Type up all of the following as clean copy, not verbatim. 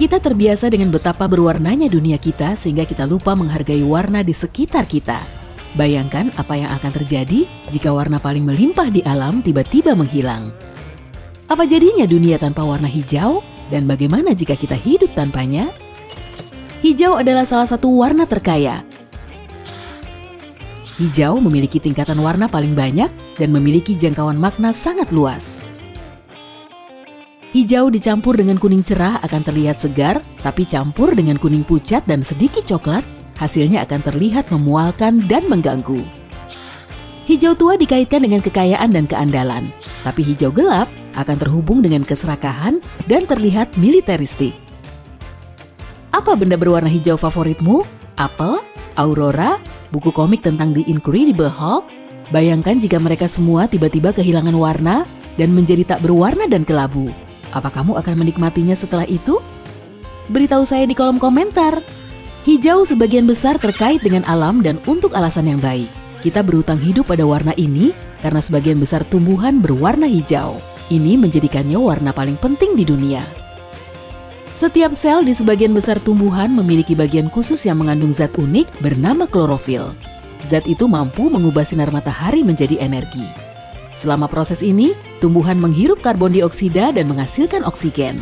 Kita terbiasa dengan betapa berwarnanya dunia kita sehingga kita lupa menghargai warna di sekitar kita. Bayangkan apa yang akan terjadi jika warna paling melimpah di alam tiba-tiba menghilang. Apa jadinya dunia tanpa warna hijau? Dan bagaimana jika kita hidup tanpanya? Hijau adalah salah satu warna terkaya. Hijau memiliki tingkatan warna paling banyak dan memiliki jangkauan makna sangat luas. Hijau dicampur dengan kuning cerah akan terlihat segar, tapi campur dengan kuning pucat dan sedikit coklat, hasilnya akan terlihat memualkan dan mengganggu. Hijau tua dikaitkan dengan kekayaan dan keandalan, tapi hijau gelap akan terhubung dengan keserakahan dan terlihat militeristik. Apa benda berwarna hijau favoritmu? Apel? Aurora? Buku komik tentang The Incredible Hulk? Bayangkan jika mereka semua tiba-tiba kehilangan warna dan menjadi tak berwarna dan kelabu. Apa kamu akan menikmatinya setelah itu? Beritahu saya di kolom komentar. Hijau sebagian besar terkait dengan alam dan untuk alasan yang baik. Kita berhutang hidup pada warna ini karena sebagian besar tumbuhan berwarna hijau. Ini menjadikannya warna paling penting di dunia. Setiap sel di sebagian besar tumbuhan memiliki bagian khusus yang mengandung zat unik bernama klorofil. Zat itu mampu mengubah sinar matahari menjadi energi. Selama proses ini, tumbuhan menghirup karbon dioksida dan menghasilkan oksigen.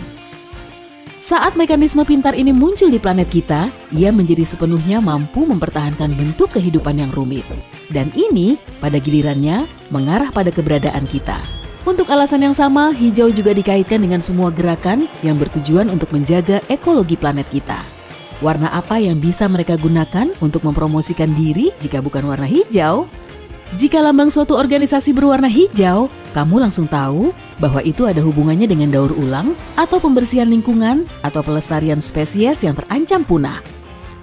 Saat mekanisme pintar ini muncul di planet kita, ia menjadi sepenuhnya mampu mempertahankan bentuk kehidupan yang rumit. Dan ini, pada gilirannya, mengarah pada keberadaan kita. Untuk alasan yang sama, hijau juga dikaitkan dengan semua gerakan yang bertujuan untuk menjaga ekologi planet kita. Warna apa yang bisa mereka gunakan untuk mempromosikan diri jika bukan warna hijau? Jika lambang suatu organisasi berwarna hijau, kamu langsung tahu bahwa itu ada hubungannya dengan daur ulang atau pembersihan lingkungan atau pelestarian spesies yang terancam punah.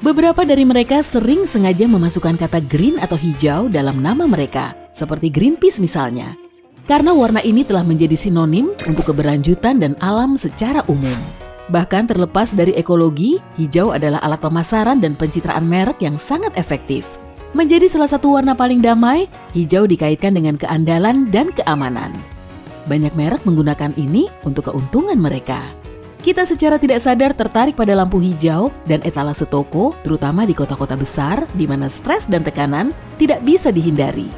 Beberapa dari mereka sering sengaja memasukkan kata green atau hijau dalam nama mereka, seperti Greenpeace misalnya. Karena warna ini telah menjadi sinonim untuk keberlanjutan dan alam secara umum. Bahkan terlepas dari ekologi, hijau adalah alat pemasaran dan pencitraan merek yang sangat efektif. Menjadi salah satu warna paling damai, hijau dikaitkan dengan keandalan dan keamanan. Banyak merek menggunakan ini untuk keuntungan mereka. Kita secara tidak sadar tertarik pada lampu hijau dan etalase toko, terutama di kota-kota besar di mana stres dan tekanan tidak bisa dihindari.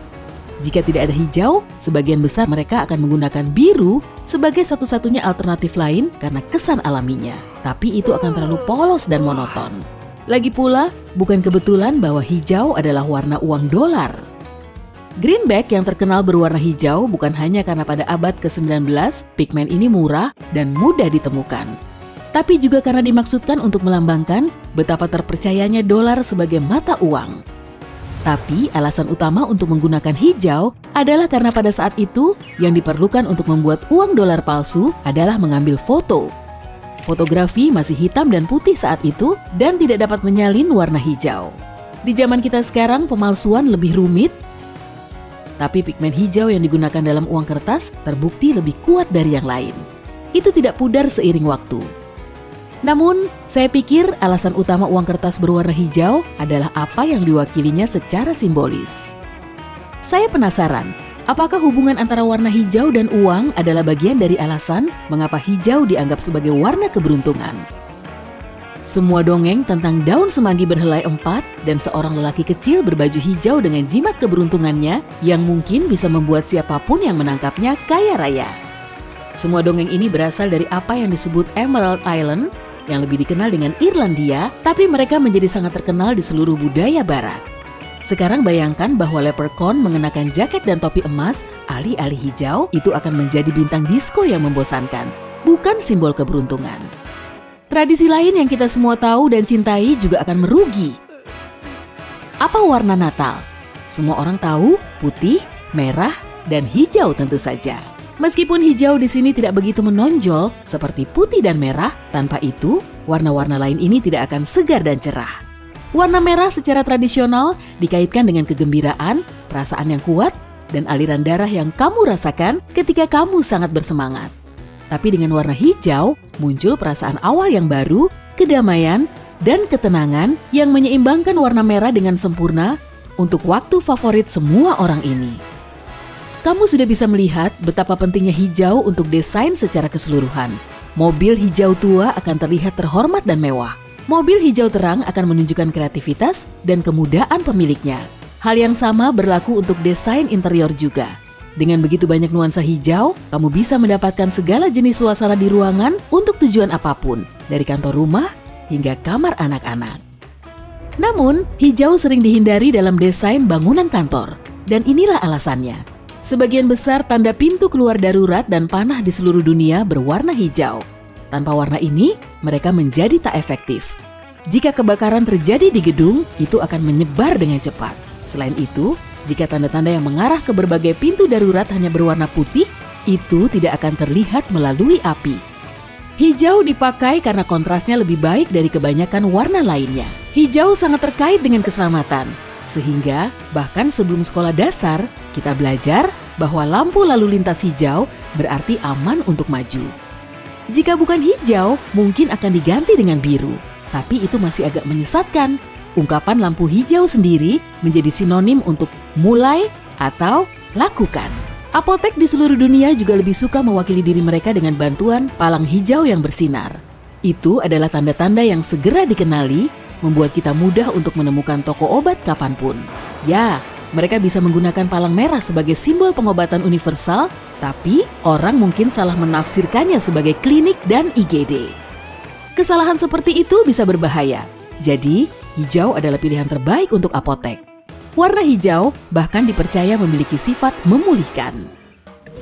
Jika tidak ada hijau, sebagian besar mereka akan menggunakan biru sebagai satu-satunya alternatif lain karena kesan alaminya. Tapi itu akan terlalu polos dan monoton. Lagi pula, bukan kebetulan bahwa hijau adalah warna uang dolar. Greenback yang terkenal berwarna hijau bukan hanya karena pada abad ke-19 pigmen ini murah dan mudah ditemukan. Tapi juga karena dimaksudkan untuk melambangkan betapa terpercayanya dolar sebagai mata uang. Tapi alasan utama untuk menggunakan hijau adalah karena pada saat itu yang diperlukan untuk membuat uang dolar palsu adalah mengambil foto. Fotografi masih hitam dan putih saat itu dan tidak dapat menyalin warna hijau. Di zaman kita sekarang pemalsuan lebih rumit, tapi pigmen hijau yang digunakan dalam uang kertas terbukti lebih kuat dari yang lain. Itu tidak pudar seiring waktu. Namun, saya pikir alasan utama uang kertas berwarna hijau adalah apa yang diwakilinya secara simbolis. Saya penasaran, apakah hubungan antara warna hijau dan uang adalah bagian dari alasan mengapa hijau dianggap sebagai warna keberuntungan? Semua dongeng tentang daun semanggi berhelai empat dan seorang lelaki kecil berbaju hijau dengan jimat keberuntungannya yang mungkin bisa membuat siapapun yang menangkapnya kaya raya. Semua dongeng ini berasal dari apa yang disebut Emerald Island, yang lebih dikenal dengan Irlandia, tapi mereka menjadi sangat terkenal di seluruh budaya barat. Sekarang bayangkan bahwa leprechaun mengenakan jaket dan topi emas, alih-alih hijau, itu akan menjadi bintang disko yang membosankan, bukan simbol keberuntungan. Tradisi lain yang kita semua tahu dan cintai juga akan merugi. Apa warna Natal? Semua orang tahu, putih, merah, dan hijau tentu saja. Meskipun hijau di sini tidak begitu menonjol seperti putih dan merah, tanpa itu, warna-warna lain ini tidak akan segar dan cerah. Warna merah secara tradisional dikaitkan dengan kegembiraan, perasaan yang kuat, dan aliran darah yang kamu rasakan ketika kamu sangat bersemangat. Tapi dengan warna hijau, muncul perasaan awal yang baru, kedamaian, dan ketenangan yang menyeimbangkan warna merah dengan sempurna untuk waktu favorit semua orang ini. Kamu sudah bisa melihat betapa pentingnya hijau untuk desain secara keseluruhan. Mobil hijau tua akan terlihat terhormat dan mewah. Mobil hijau terang akan menunjukkan kreativitas dan kemudahan pemiliknya. Hal yang sama berlaku untuk desain interior juga. Dengan begitu banyak nuansa hijau, kamu bisa mendapatkan segala jenis suasana di ruangan untuk tujuan apapun, dari kantor rumah hingga kamar anak-anak. Namun, hijau sering dihindari dalam desain bangunan kantor, dan inilah alasannya. Sebagian besar tanda pintu keluar darurat dan panah di seluruh dunia berwarna hijau. Tanpa warna ini, mereka menjadi tak efektif. Jika kebakaran terjadi di gedung, itu akan menyebar dengan cepat. Selain itu, jika tanda-tanda yang mengarah ke berbagai pintu darurat hanya berwarna putih, itu tidak akan terlihat melalui api. Hijau dipakai karena kontrasnya lebih baik dari kebanyakan warna lainnya. Hijau sangat terkait dengan keselamatan. Sehingga bahkan sebelum sekolah dasar, kita belajar bahwa lampu lalu lintas hijau berarti aman untuk maju. Jika bukan hijau, mungkin akan diganti dengan biru. Tapi itu masih agak menyesatkan. Ungkapan lampu hijau sendiri menjadi sinonim untuk mulai atau lakukan. Apotek di seluruh dunia juga lebih suka mewakili diri mereka dengan bantuan palang hijau yang bersinar. Itu adalah tanda-tanda yang segera dikenali, membuat kita mudah untuk menemukan toko obat kapanpun. Ya, mereka bisa menggunakan palang merah sebagai simbol pengobatan universal, tapi orang mungkin salah menafsirkannya sebagai klinik dan IGD. Kesalahan seperti itu bisa berbahaya. Jadi, hijau adalah pilihan terbaik untuk apotek. Warna hijau bahkan dipercaya memiliki sifat memulihkan.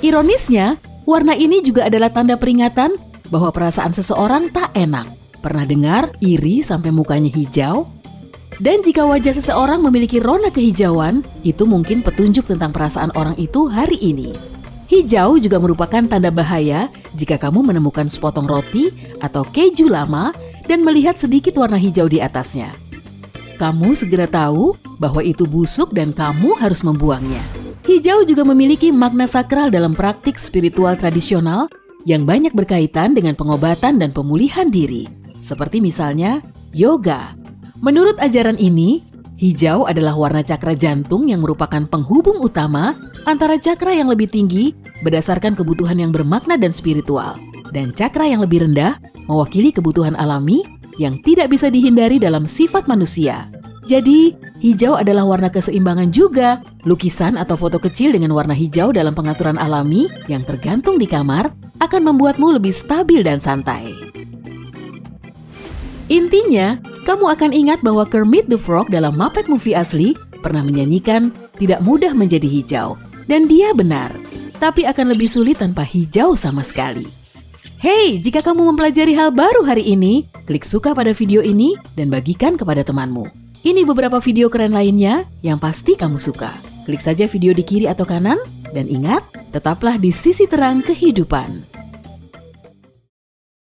Ironisnya, warna ini juga adalah tanda peringatan bahwa perasaan seseorang tak enak. Pernah dengar iri sampai mukanya hijau? Dan jika wajah seseorang memiliki rona kehijauan, itu mungkin petunjuk tentang perasaan orang itu hari ini. Hijau juga merupakan tanda bahaya jika kamu menemukan sepotong roti atau keju lama dan melihat sedikit warna hijau di atasnya. Kamu segera tahu bahwa itu busuk dan kamu harus membuangnya. Hijau juga memiliki makna sakral dalam praktik spiritual tradisional yang banyak berkaitan dengan pengobatan dan pemulihan diri. Seperti misalnya yoga. Menurut ajaran ini, hijau adalah warna cakra jantung yang merupakan penghubung utama antara cakra yang lebih tinggi berdasarkan kebutuhan yang bermakna dan spiritual, dan cakra yang lebih rendah mewakili kebutuhan alami yang tidak bisa dihindari dalam sifat manusia. Jadi, hijau adalah warna keseimbangan juga. Lukisan atau foto kecil dengan warna hijau dalam pengaturan alami yang tergantung di kamar akan membuatmu lebih stabil dan santai. Intinya, kamu akan ingat bahwa Kermit the Frog dalam Muppet Movie asli pernah menyanyikan tidak mudah menjadi hijau. Dan dia benar, tapi akan lebih sulit tanpa hijau sama sekali. Hey, jika kamu mempelajari hal baru hari ini, klik suka pada video ini dan bagikan kepada temanmu. Ini beberapa video keren lainnya yang pasti kamu suka. Klik saja video di kiri atau kanan, dan ingat, tetaplah di sisi terang kehidupan.